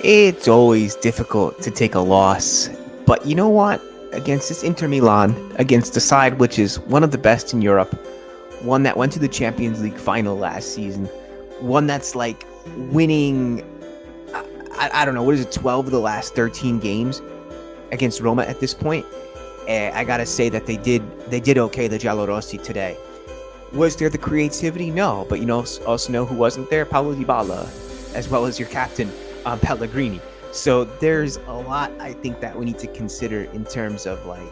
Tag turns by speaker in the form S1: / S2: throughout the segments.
S1: It's always difficult to take a loss, but you know what? Against this Inter Milan, against a side which is one of the best in Europe, one that went to the Champions League final last season, one that's like winning, I don't know, what is it, 12 of the last 13 games against Roma at this point. I gotta say that they did okay, the Giallorossi today. Was there the creativity? No, but also know who wasn't there? Paulo Dybala, as well as your captain, Pellegrini. So there's a lot I think that we need to consider in terms of like,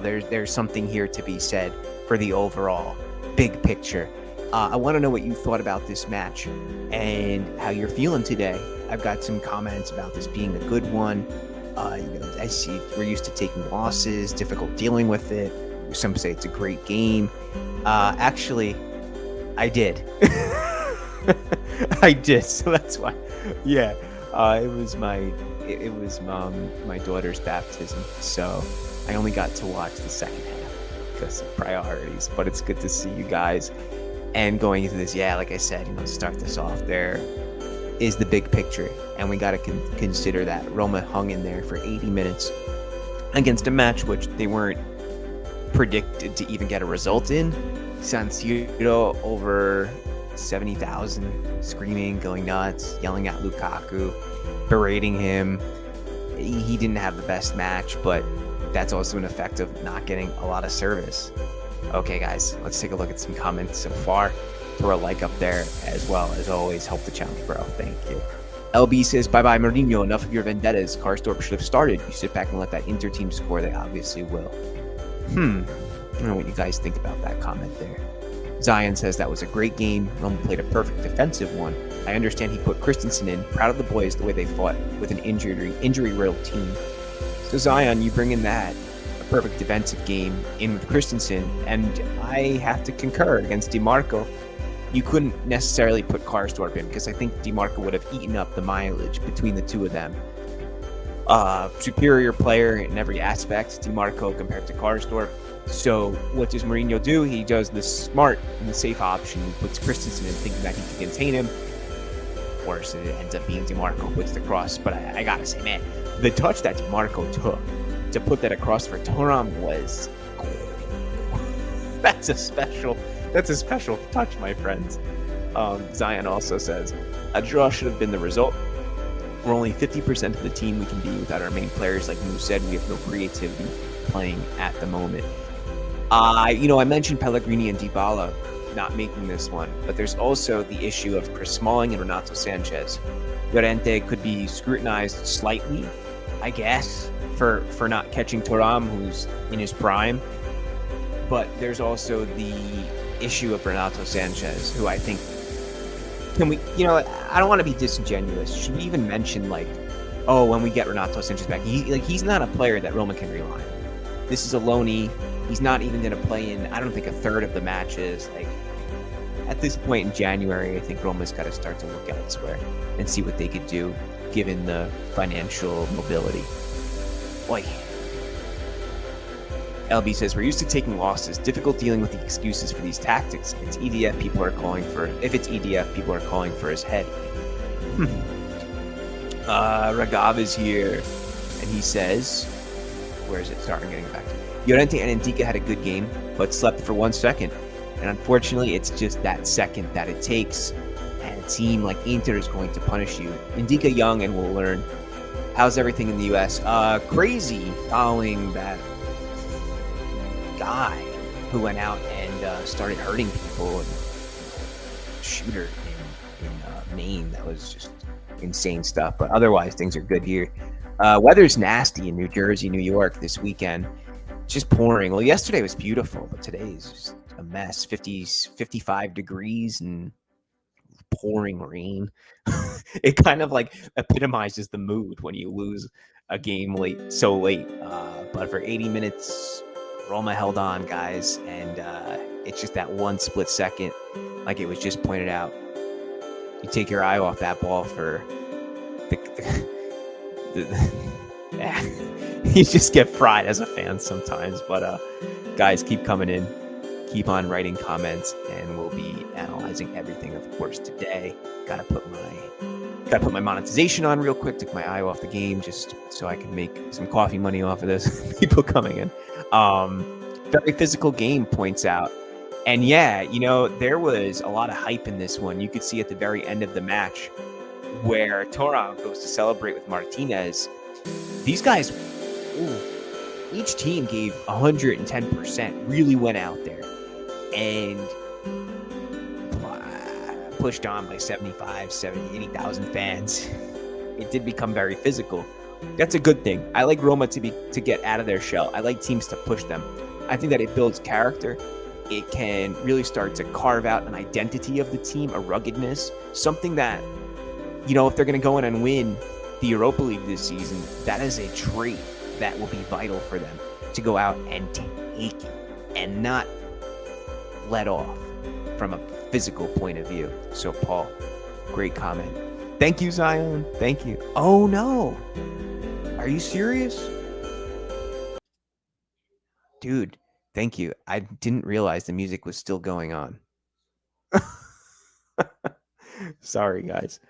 S1: there's something here to be said for the overall big picture. I want to know what you thought about this match and how you're feeling today. I've got some comments about this being a good one. I see we're used to taking losses, difficult dealing with it. Some say it's a great game. Actually, I did. I did. So that's why. Yeah, it was my daughter's baptism. So I only got to watch the second half because of priorities. But it's good to see you guys. And going into this, like I said, to start this off, there is the big picture, and we got to consider that Roma hung in there for 80 minutes against a match which they weren't predicted to even get a result in. San Siro, over 70,000 screaming, going nuts, yelling at Lukaku, berating him. He didn't have the best match, but that's also an effect of not getting a lot of service. Okay, guys, let's take a look at some comments so far. Throw a like up there as well. As always, help the channel grow. Thank you. LB says, bye-bye, Mourinho. Enough of your vendettas. Karsdorp should have started. You sit back and let that Inter team score. They obviously will. I don't know what you guys think about that comment there. Zion says that was a great game. Roma played a perfect defensive one. I understand he put Christensen in. Proud of the boys the way they fought with an injury-riddled team. So Zion, you bring in that perfect defensive game in with Christensen, and I have to concur against DeMarco. You couldn't necessarily put Karsdorp in because I think DeMarco would have eaten up the mileage between the two of them. Superior player in every aspect, DeMarco compared to Karsdorp. So what does Mourinho do? He does the smart and the safe option. He puts Christensen in thinking that he can contain him. Of course, it ends up being DeMarco who puts the cross. But I gotta say, man, the touch that DeMarco took to put that across for Thuram was that's a special touch, my friends. Zion also says a draw should have been the result. We're only 50% of the team we can be without our main players. Like Moo said, we have no creativity playing at the moment. I mentioned Pellegrini and Dybala not making this one, but there's also the issue of Chris Smalling and Renato Sanchez. Llorente could be scrutinized slightly, I guess, for not catching Thuram, who's in his prime. But there's also the issue of Renato Sanchez, who I think, I don't want to be disingenuous. Should we even mention, when we get Renato Sanchez back, he's not a player that Roma can rely on. This is a loanee. He's not even going to play in, I don't think, a third of the matches. At this point in January, I think Roma's got to start to look elsewhere and see what they could do, given the financial mobility. Boy. LB says, we're used to taking losses. Difficult dealing with the excuses for these tactics. If it's EDF, people are calling for his head. Ragav is here, and he says, where is it? Sorry, I'm getting back to it. Llorente and Ndika had a good game, but slept for 1 second. And unfortunately, it's just that second that it takes. And a team like Inter is going to punish you. Ndika young and will learn. How's everything in the U.S.? Crazy, following that guy who went out and started hurting people. And shooter in Maine. That was just insane stuff. But otherwise, things are good here. Weather's nasty in New Jersey, New York this weekend. Just pouring. Well, yesterday was beautiful, but today is just a mess. 55 degrees and pouring rain. It kind of epitomizes the mood when you lose a game so late. But for 80 minutes, Roma held on, guys, and it's just that one split second, like it was just pointed out. You take your eye off that ball for you just get fried as a fan sometimes. But guys, keep coming in, keep on writing comments, and we'll be analyzing everything, of course. Today gotta Gotta put my monetization on real quick. Took my eye off the game just so I can make some coffee money off of this. People coming in. Very physical game, points out. And yeah, there was a lot of hype in this one. You could see at the very end of the match where Toran goes to celebrate with Martinez. These guys, each team gave 110%, really went out there and pushed on by 75, 70, 80,000 fans. It did become very physical. That's a good thing. I like Roma to get out of their shell. I like teams to push them. I think that it builds character. It can really start to carve out an identity of the team, a ruggedness, something that, if they're going to go in and win the Europa League this season, that is a trait that will be vital for them to go out and take it and not let off from a physical point of view. So, Paul, great comment. Thank you, Zion. Thank you. Oh, no. Are you serious? Dude, thank you. I didn't realize the music was still going on. Sorry, guys.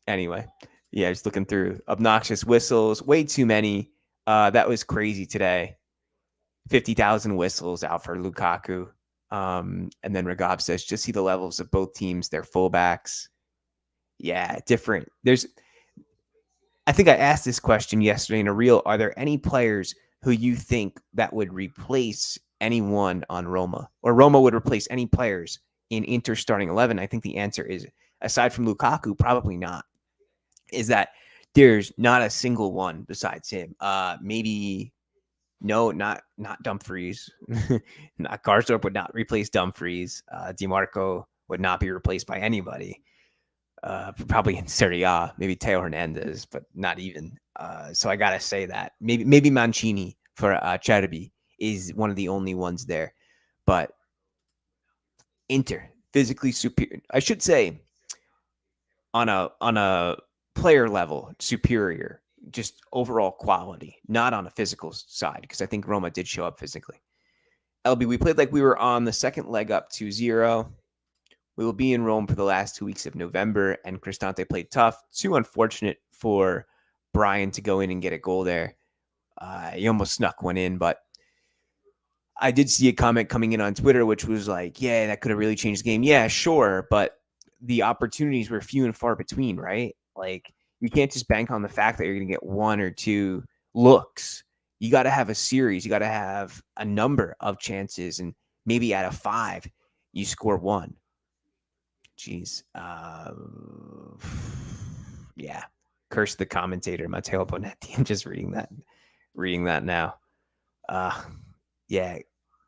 S1: Anyway, yeah, just looking through obnoxious whistles. Way too many. That was crazy today. 50,000 whistles out for Lukaku. And then Ragab says, just see the levels of both teams, their fullbacks. Yeah, different. I think I asked this question yesterday in a reel. Are there any players who you think that would replace anyone on Roma? Or Roma would replace any players in Inter starting 11? I think the answer is, aside from Lukaku, probably not. Is that there's not a single one besides him. Maybe... No, not Dumfries. Not Karsdorp would not replace Dumfries. DeMarco would not be replaced by anybody. Probably in Serie A, maybe Teo Hernandez, but not even. So I gotta say that maybe Mancini for Cherby is one of the only ones there. But Inter, physically superior. I should say on a player level, superior. Just overall quality, not on a physical side, because I think Roma did show up physically. LB, we played like we were on the second leg up 2-0. We will be in Rome for the last 2 weeks of November, and Cristante played tough. Too unfortunate for Brian to go in and get a goal there. He almost snuck one in, but I did see a comment coming in on Twitter, which was like, yeah, that could have really changed the game. Yeah, sure, but the opportunities were few and far between, right? Like, you can't just bank on the fact that you're going to get one or two looks. You got to have a series. You got to have a number of chances, and maybe out of 5, you score 1. Jeez. Yeah. Curse the commentator, Matteo Bonetti. I'm just reading that now. Yeah.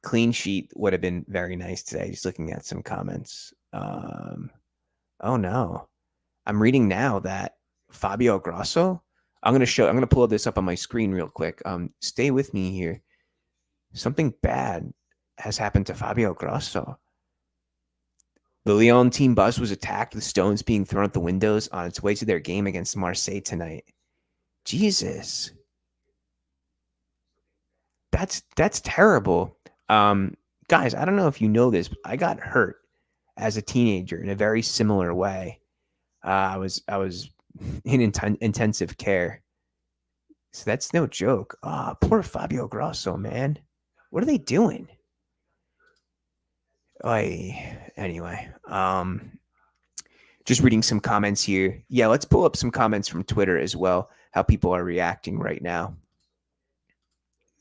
S1: Clean sheet would have been very nice today. Just looking at some comments. Oh, no. I'm reading now that Fabio Grosso. I'm going to pull this up on my screen real quick. Stay with me here. Something bad has happened to Fabio Grosso. The Lyon team bus was attacked with stones being thrown at the windows on its way to their game against Marseille tonight. Jesus. That's terrible. Guys, I don't know if you know this, but I got hurt as a teenager in a very similar way. I was in intensive care. So that's no joke. Poor Fabio Grosso, man. What are they doing? Anyway, just reading some comments here. Yeah, let's pull up some comments from Twitter as well, how people are reacting right now.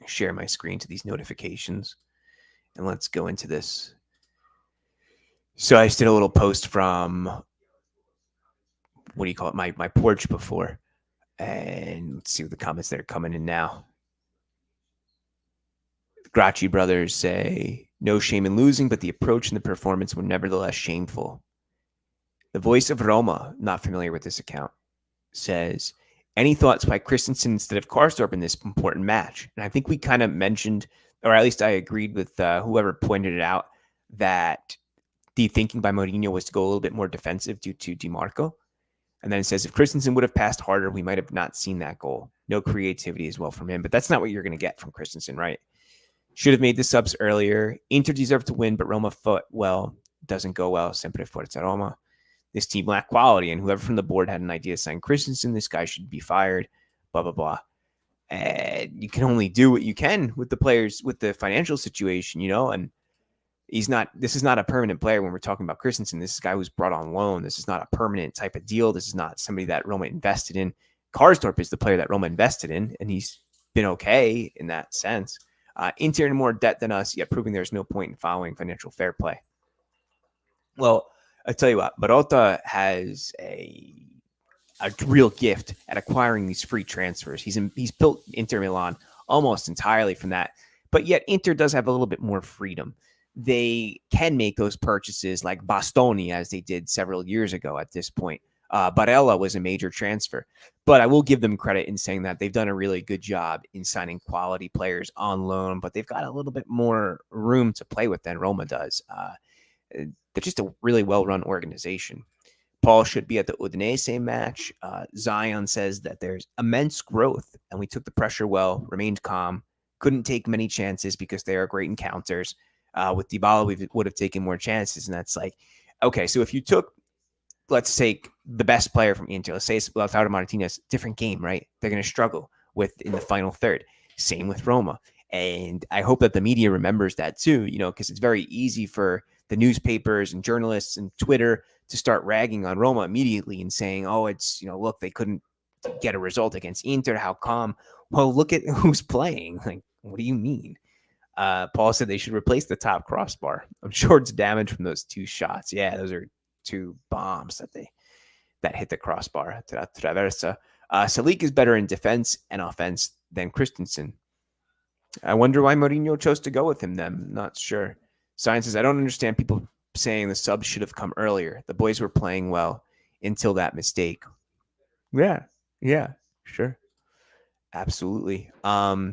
S1: Share my screen to these notifications, and let's go into this. So I just did a little post from, what do you call it, my porch before, and let's see what the comments that are coming in now. The Gracci brothers say, no shame in losing, but the approach and the performance were nevertheless shameful. The voice of Roma, not familiar with this account, says, any thoughts by Christensen instead of Karsdorp in this important match? And I think we kind of mentioned, or at least I agreed with whoever pointed it out, that the thinking by Mourinho was to go a little bit more defensive due to DeMarco. And then it says, if Christensen would have passed harder, we might have not seen that goal. No creativity as well from him. But that's not what you're going to get from Christensen, right? Should have made the subs earlier. Inter deserved to win, but Roma fought well. Doesn't go well. Sempre forza Roma. this team lacked quality, and whoever from the board had an idea to sign Christensen, this guy should be fired, blah, blah, blah. And you can only do what you can with the players, with the financial situation, and this is not a permanent player when we're talking about Christensen. This is a guy who's brought on loan. This is not a permanent type of deal. This is not somebody that Roma invested in. Karsdorp is the player that Roma invested in, and he's been okay in that sense. Inter in more debt than us, yet proving there's no point in following financial fair play. Well, I tell you what, Barotta has a real gift at acquiring these free transfers. He's built Inter Milan almost entirely from that, but yet Inter does have a little bit more freedom. They can make those purchases like Bastoni, as they did several years ago at this point. Barella was a major transfer, but I will give them credit in saying that they've done a really good job in signing quality players on loan, but they've got a little bit more room to play with than Roma does. They're just a really well-run organization. Paul should be at the Udinese match. Zion says that there's immense growth, and we took the pressure well, remained calm, couldn't take many chances because they are great encounters. With Dybala, we would have taken more chances, and that's like, okay, so if you took, let's take the best player from Inter, let's say it's Lautaro Martinez, different game, right? They're going to struggle in the final third. Same with Roma. And I hope that the media remembers that too, because it's very easy for the newspapers and journalists and Twitter to start ragging on Roma immediately and saying, oh, it's, look, they couldn't get a result against Inter. How come? Well, look at who's playing. Like, what do you mean? Paul said they should replace the top crossbar. I'm sure it's damage from those two shots. Yeah, those are two bombs that hit the crossbar. Traversa. Salik is better in defense and offense than Christensen. I wonder why Mourinho chose to go with him then. Not sure. Science says, I don't understand people saying the subs should have come earlier. The boys were playing well until that mistake. Yeah, sure. Absolutely. I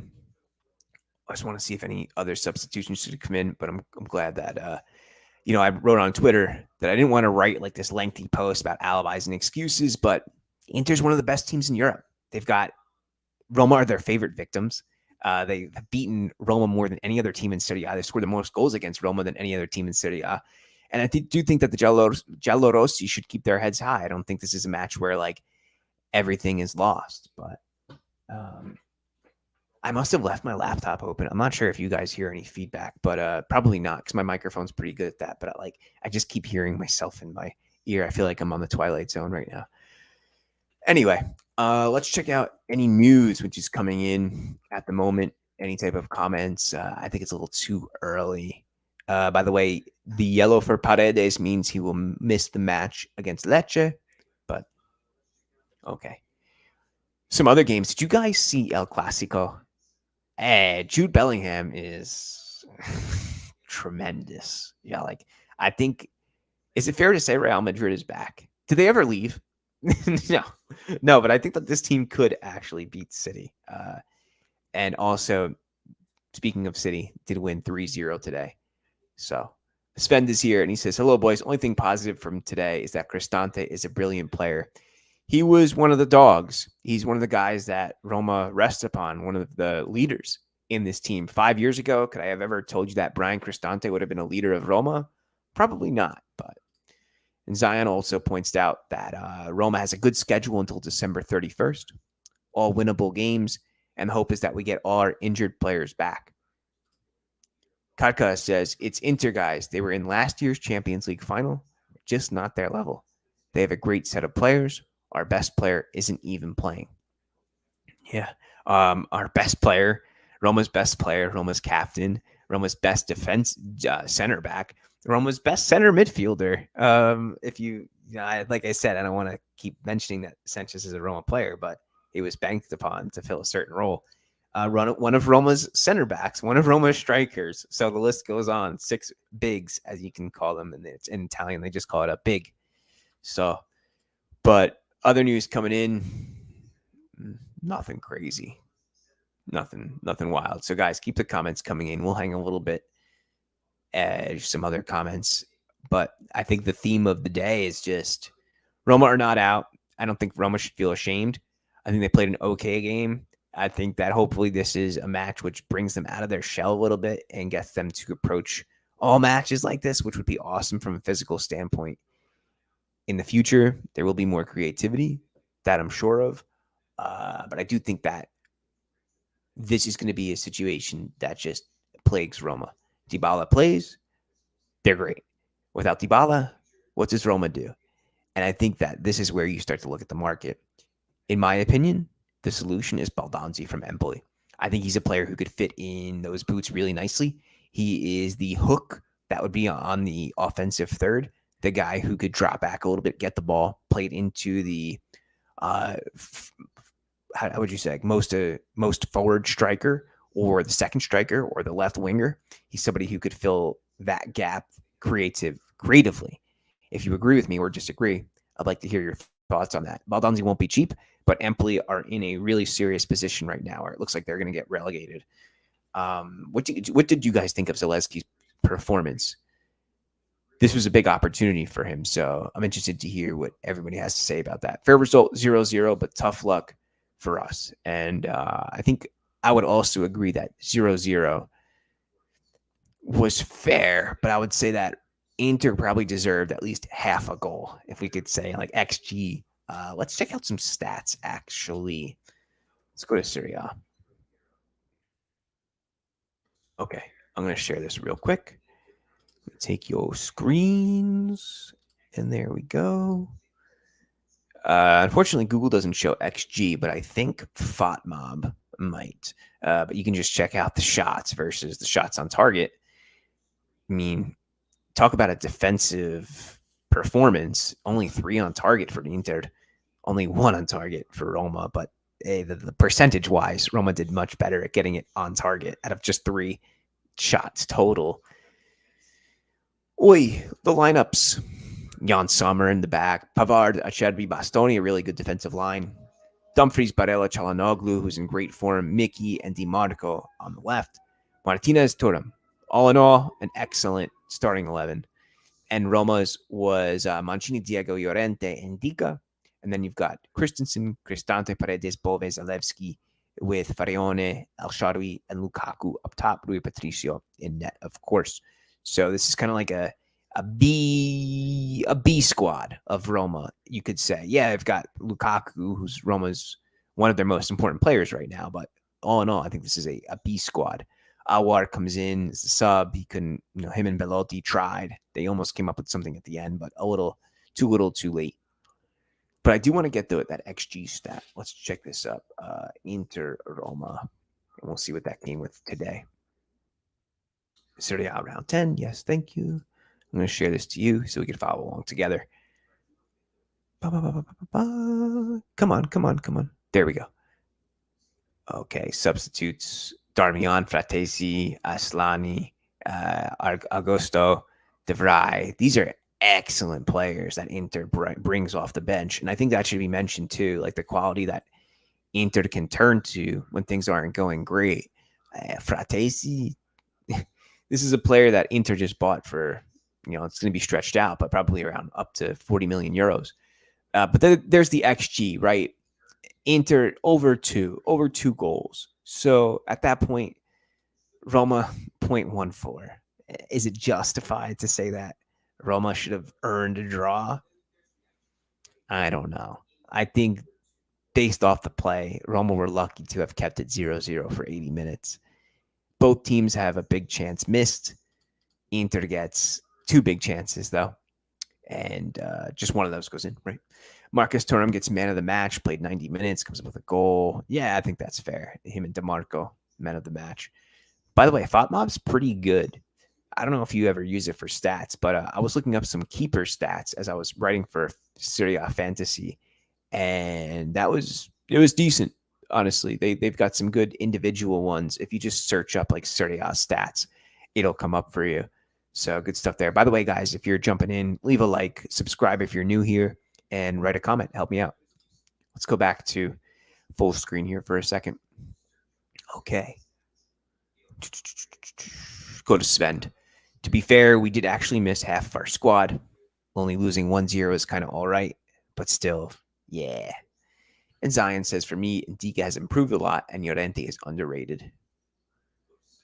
S1: just want to see if any other substitutions should come in, but I'm glad that, I wrote on Twitter that I didn't want to write like this lengthy post about alibis and excuses, but Inter's one of the best teams in Europe. They've got Roma are their favorite victims. They've beaten Roma more than any other team in Serie A. They scored the most goals against Roma than any other team in Serie A. And I do think that the Giallorossi should keep their heads high. I don't think this is a match where like everything is lost, but I must have left my laptop open. I'm not sure if you guys hear any feedback, but probably not because my microphone's pretty good at that. But I just keep hearing myself in my ear. I feel like I'm on the Twilight Zone right now. Anyway, let's check out any news which is coming in at the moment. Any type of comments. I think it's a little too early. By the way, the yellow for Paredes means he will miss the match against Lecce. But, okay. Some other games. Did you guys see El Clasico? Jude Bellingham is tremendous. Yeah, I think, is it fair to say Real Madrid is back? Did they ever leave? No, but I think that this team could actually beat City. And also, speaking of City, did win 3-0 today. So, Svend is here, and he says, hello, boys. Only thing positive from today is that Cristante is a brilliant player. He was one of the dogs. He's one of the guys that Roma rests upon, one of the leaders in this team. 5 years ago, could I have ever told you that Brian Cristante would have been a leader of Roma? Probably not, but... And Zion also points out that Roma has a good schedule until December 31st, all winnable games, and the hope is that we get all our injured players back. Katka says, it's Inter, guys. They were in last year's Champions League final, just not their level. They have a great set of players. Our best player isn't even playing. Yeah. Our best player, Roma's captain, Roma's best defense center back, Roma's best center midfielder. Like I said, I don't want to keep mentioning that Sanchez is a Roma player, but he was banked upon to fill a certain role. One of Roma's center backs, one of Roma's strikers. So the list goes on. 6 bigs, as you can call them. And it's in Italian, they just call it a big. So, but other news coming in, nothing crazy. Nothing wild. So guys, keep the comments coming in. We'll hang a little bit. Some other comments, but I think the theme of the day is just Roma are not out. I don't think Roma should feel ashamed. I think they played an okay game. I think that hopefully this is a match which brings them out of their shell a little bit and gets them to approach all matches like this, which would be awesome from a physical standpoint. In the future, there will be more creativity, that I'm sure of. But I do think that this is going to be a situation that just plagues Roma. Dybala plays, they're great. Without Dybala, what does Roma do? And I think that this is where you start to look at the market. In my opinion, the solution is Baldonzi from Empoli. I think he's a player who could fit in those boots really nicely. He is the hook that would be on the offensive third, the guy who could drop back a little bit, get the ball, play it into the uh, how would you say most forward striker or the second striker or the left winger. He's somebody who could fill that gap creatively. If you agree with me or disagree, I'd like to hear your thoughts on that. Baldonzi won't be cheap, but Empoli are in a really serious position right now, or it looks like they're going to get relegated. What did you guys think of Zalewski's performance? This was a big opportunity for him, so I'm interested to hear what everybody has to say about that. Fair result, 0-0, but tough luck for us. And I think I would also agree that 0-0 was fair, but I would say that Inter probably deserved at least half a goal, if we could say, like XG. Let's check out some stats, actually. Let's go to Serie A. Okay, I'm going to share this real quick. Take your screens, and there we go. Unfortunately, Google doesn't show XG, but I think FOTMob might. But you can just check out the shots versus the shots on target. I mean, talk about a defensive performance. Only 3 on target for Inter, only 1 on target for Roma. But hey, the percentage-wise, Roma did much better at getting it on target out of just 3 shots total. Oi, the lineups. Jan Sommer in the back. Pavard, Acerbi, Bastoni, a really good defensive line. Dumfries, Barella, Çalhanoğlu, who's in great form. Mickey and DeMarco on the left. Martinez, Thuram. All in all, an excellent starting 11. And Roma's was Mancini, Diego Llorente, and Dica. And then you've got Christensen, Cristante, Paredes, Bove, Zalewski, with Farione, El Shaarawy, and Lukaku up top. Rui Patricio in net, of course. So this is kind of like a B squad of Roma, you could say. Yeah, I've got Lukaku, who's Roma's one of their most important players right now. But all in all, I think this is a B squad. Awar comes in as a sub. He couldn't, him and Belotti tried. They almost came up with something at the end, but a little too late. But I do want to get to that XG stat. Let's check this up. Inter Roma. And we'll see what that came with today. Serie A round 10. Yes, thank you. I'm going to share this to you so we can follow along together. Come on. There we go. Okay, substitutes. Darmian, Fratesi, Aslani, Augusto, De Vrij. These are excellent players that Inter brings off the bench. And I think that should be mentioned too, like the quality that Inter can turn to when things aren't going great. Fratesi, this is a player that Inter just bought for, it's going to be stretched out, but probably around up to 40 million euros. But there's the XG, right? Inter over two goals. So at that point, Roma 0.14. Is it justified to say that Roma should have earned a draw? I don't know. I think based off the play, Roma were lucky to have kept it 0-0 for 80 minutes. Both teams have a big chance missed. Inter gets 2 big chances, though. And just one of those goes in, right? Marcus Thuram gets man of the match, played 90 minutes, comes up with a goal. Yeah, I think that's fair. Him and DeMarco, man of the match. By the way, FOTMob's pretty good. I don't know if you ever use it for stats, but I was looking up some keeper stats as I was writing for Serie A Fantasy, and it was decent, honestly. They've got some good individual ones. If you just search up like Serie A stats, it'll come up for you. So good stuff there. By the way, guys, if you're jumping in, leave a like, subscribe if you're new here, and write a comment. Help me out. Let's go back to full screen here for a second. Okay. Go to Svend. To be fair, we did actually miss half of our squad. Only losing 1-0 is kind of all right, but still, yeah. And Zion says, for me, Ndika has improved a lot, and Llorente is underrated.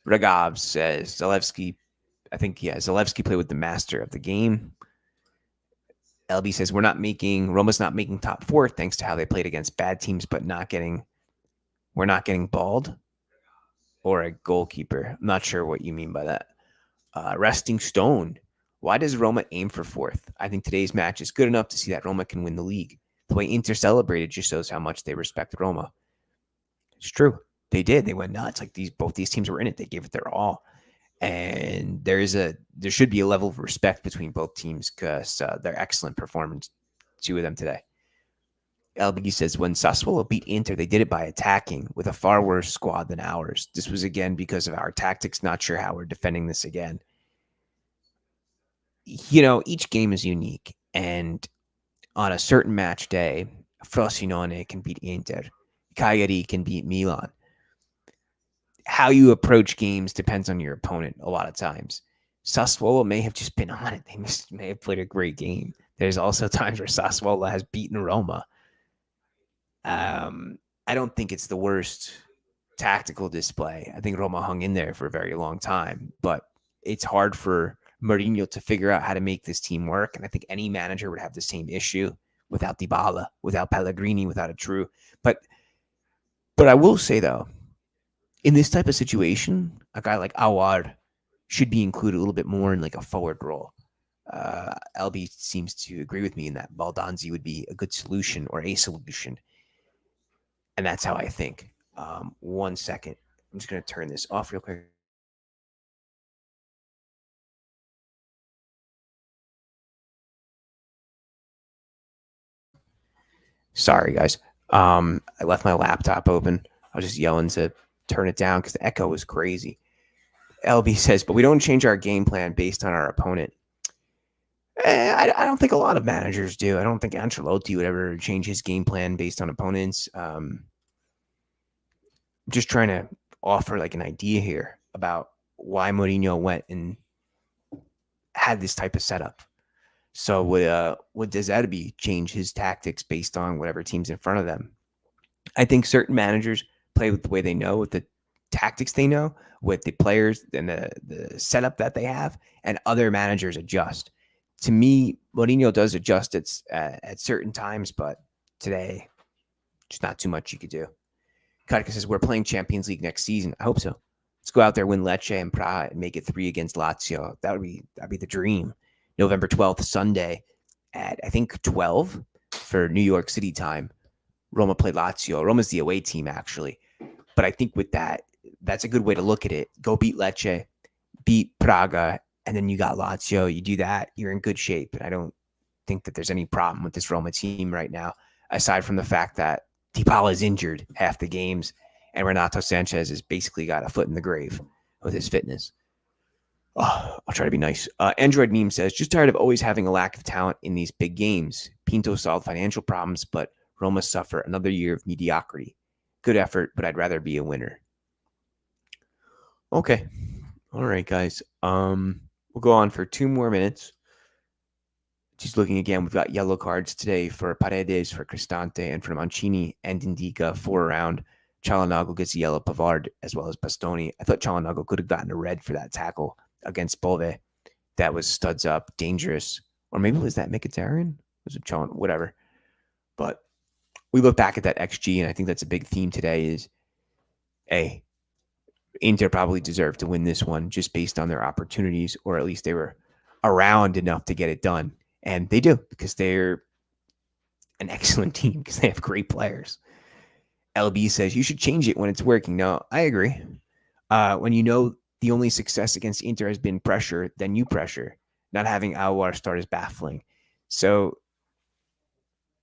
S1: Ragav says, Zalewski, Zalewski played with the master of the game. LB says Roma's not making top four thanks to how they played against bad teams, but we're not getting balled or a goalkeeper. I'm not sure what you mean by that. Resting Stone. Why does Roma aim for fourth? I think today's match is good enough to see that Roma can win the league. The way Inter celebrated just shows how much they respect Roma. It's true. They did. They went nuts. Like both these teams were in it. They gave it their all. And there should be a level of respect between both teams because they're excellent performance, two of them today. LB says when Sassuolo beat Inter, they did it by attacking with a far worse squad than ours. This was again because of our tactics. Not sure how we're defending this again. Each game is unique, and on a certain match day, Frosinone can beat Inter, Cagliari can beat Milan. How you approach games depends on your opponent a lot of times. Sassuolo may have just been on it. They may have played a great game. There's also times where Sassuolo has beaten Roma. I don't think it's the worst tactical display. I think Roma hung in there for a very long time, but it's hard for Mourinho to figure out how to make this team work. And I think any manager would have the same issue without Dybala, without Pellegrini, without a true. But I will say, though, in this type of situation, a guy like Awar should be included a little bit more in like a forward role. LB seems to agree with me in that Baldanzi would be a good solution or a solution. And that's how I think. 1 second. I'm just going to turn this off real quick. Sorry, guys. I left my laptop open. I was just yelling to turn it down because the echo was crazy. LB says, but we don't change our game plan based on our opponent. I don't think a lot of managers do. I don't think Ancelotti would ever change his game plan based on opponents. I'm just trying to offer like an idea here about why Mourinho went and had this type of setup. So would De Zerbi change his tactics based on whatever team's in front of them? I think certain managers play with the way they know, with the tactics they know, with the players and the setup that they have, and other managers adjust. To me, Mourinho does adjust at certain times, but today, just not too much you could do. Katka says, we're playing Champions League next season. I hope so. Let's go out there, win Lecce and Praha, and make it 3 against Lazio. That'd be the dream. November 12th, Sunday, at I think 12 for New York City time. Roma played Lazio. Roma's the away team, actually. But I think with that, that's a good way to look at it. Go beat Lecce, beat Praga, and then you got Lazio. You do that, you're in good shape. And I don't think that there's any problem with this Roma team right now, aside from the fact that Dybala is injured half the games, and Renato Sanchez has basically got a foot in the grave with his fitness. Oh, I'll try to be nice. Android Meme says, just tired of always having a lack of talent in these big games. Pinto solved financial problems, but Roma suffer another year of mediocrity. Good effort, but I'd rather be a winner. Okay. All right, guys. We'll go on for 2 more minutes. Just looking again, we've got yellow cards today for Paredes, for Cristante, and for Mancini and Indica, 4 around. Çalhanoğlu gets a yellow, Pavard, as well as Bastoni. I thought Çalhanoğlu could have gotten a red for that tackle against Bove. That was studs up, dangerous. Or maybe was that Mkhitaryan? Was it Çalhanoğlu? Whatever. But we look back at that XG, and I think that's a big theme today is, A, Inter probably deserved to win this one just based on their opportunities, or at least they were around enough to get it done. And they do, because they're an excellent team, because they have great players. LB says, you should change it when it's working. No, I agree. When you know the only success against Inter has been pressure, then you pressure. Not having Aouar start is baffling. So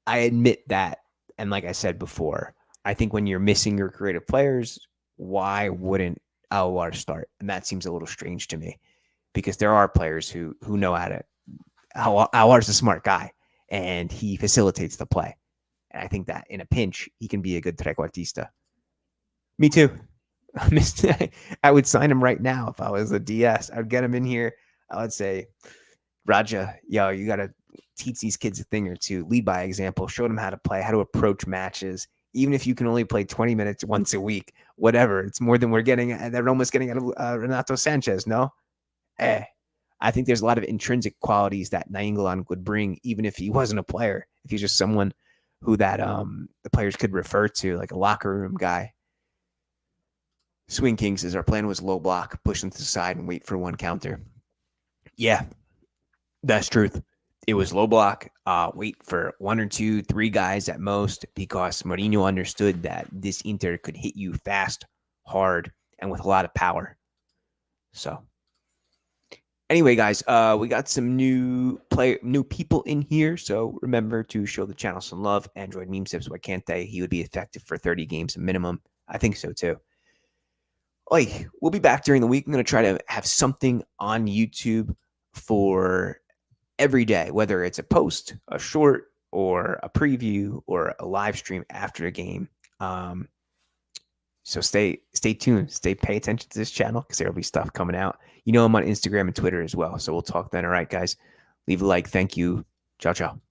S1: I admit that. And like I said before, I think when you're missing your creative players, why wouldn't Aouar start? And that seems a little strange to me, because there are players who know how to. Aouar's a smart guy, and he facilitates the play. And I think that in a pinch, he can be a good trequartista. Me too. I would sign him right now if I was a DS. I would get him in here. I would say, Raja, yo, you got to teach these kids a thing or two. Lead by example. Show them how to play, how to approach matches. Even if you can only play 20 minutes once a week, whatever. It's more than we're getting. They're almost getting out of Renato Sanchez, no? I I think there's a lot of intrinsic qualities that Nainggolan would bring, even if he wasn't a player. If he's just someone who that the players could refer to, like a locker room guy. Swing King says our plan was low block, push them to the side, and wait for one counter. Yeah, that's truth. It was low block, wait for 1 or 2, 3 guys at most, because Mourinho understood that this Inter could hit you fast, hard, and with a lot of power. So, anyway, guys, we got some new people in here. So remember to show the channel some love. Android meme tips. Why can't they? He would be effective for 30 games minimum. I think so too. Like, we'll be back during the week. I'm going to try to have something on YouTube for every day, whether it's a post, a short, or a preview, or a live stream after a game. So stay tuned. Pay attention to this channel because there will be stuff coming out. You know, I'm on Instagram and Twitter as well. So we'll talk then. All right, guys. Leave a like. Thank you. Ciao, ciao.